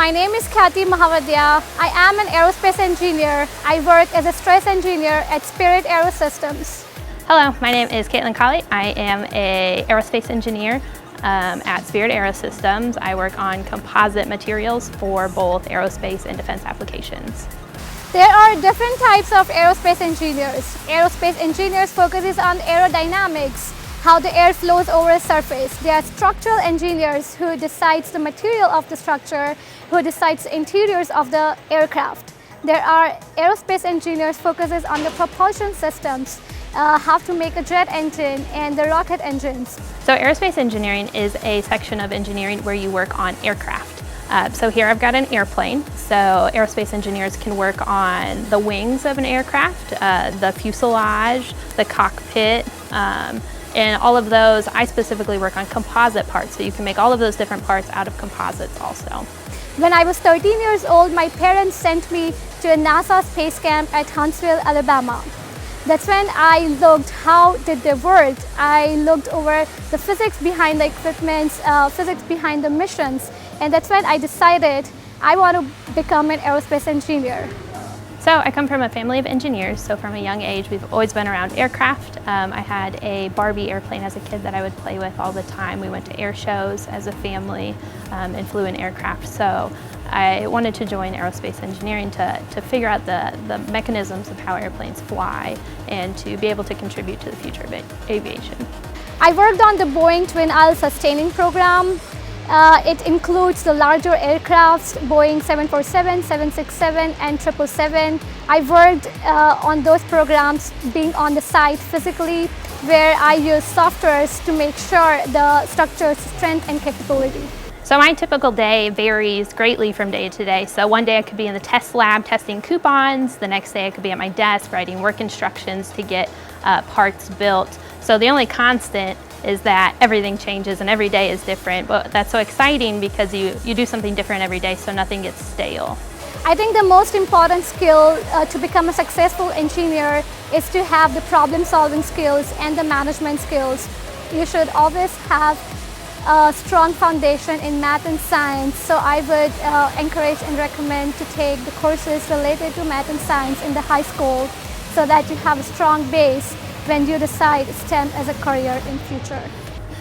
my name is Khyati I am an aerospace engineer. I work as a stress engineer at Spirit Aerosystems. Hello, my name is Kaitlyn. I am an aerospace engineer at Spirit Aerosystems. I work on composite materials for both aerospace and defense applications. There are different types of aerospace engineers. Aerospace engineers focuses on aerodynamics, how the air flows over a surface. There are structural engineers who decides the material of the structure, who decides the interiors of the aircraft. There are aerospace engineers focuses on the propulsion systems, how to make a jet engine and the rocket engines. So aerospace engineering is a section of engineering where you work on aircraft. So here I've got an airplane, so aerospace engineers can work on the wings of an aircraft, the fuselage, the cockpit, and all of those. I specifically work on composite parts, so you can make all of those different parts out of composites also. When I was 13 years old, my parents sent me to a NASA space camp at Huntsville, Alabama. That's when I looked how did they work. I looked over the physics behind the equipment, physics behind the missions, and that's when I decided I want to become an aerospace engineer. So I come from a family of engineers, so from a young age we've always been around aircraft. I had a Barbie airplane as a kid that I would play with all the time. We went to air shows as a family and flew in aircraft. So I wanted to join aerospace engineering to figure out the mechanisms of how airplanes fly and to be able to contribute to the future of aviation. I worked on the Boeing Twin Aisle Sustaining Program. It includes the larger aircrafts, Boeing 747, 767 and 777. I worked on those programs being on the site physically, where I use softwares to make sure the structure's strength and capability. So my typical day varies greatly from day to day. So one day I could be in the test lab testing coupons, the next day I could be at my desk writing work instructions to get parts built. So the only constant is that everything changes and every day is different, but that's so exciting because you do something different every day, so nothing gets stale. I think the most important skill to become a successful engineer is to have the problem-solving skills and the management skills. You should always have a strong foundation in math and science, so I would encourage and recommend to take the courses related to math and science in the high school so that you have a strong base when you decide STEM as a career in future.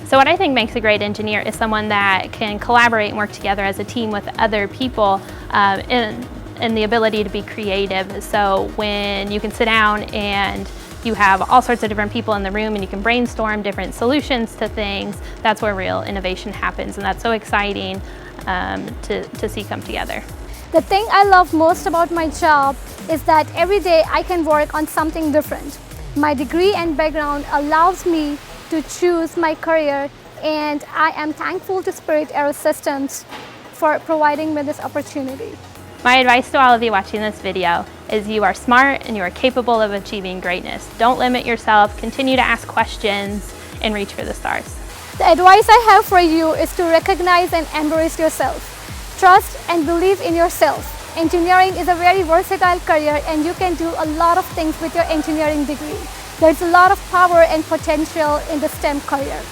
So what I think makes a great engineer is someone that can collaborate and work together as a team with other people and the ability to be creative. So when you can sit down and you have all sorts of different people in the room and you can brainstorm different solutions to things, that's where real innovation happens, and that's so exciting to see come together. The thing I love most about my job is that every day I can work on something different. My degree and background allows me to choose my career, and I am thankful to Spirit Aerosystems for providing me this opportunity. My advice to all of you watching this video is you are smart and you are capable of achieving greatness. Don't limit yourself, continue to ask questions, and reach for the stars. The advice I have for you is to recognize and embrace yourself. Trust and believe in yourself. Engineering is a very versatile career and you can do a lot of things with your engineering degree. There's a lot of power and potential in the STEM career.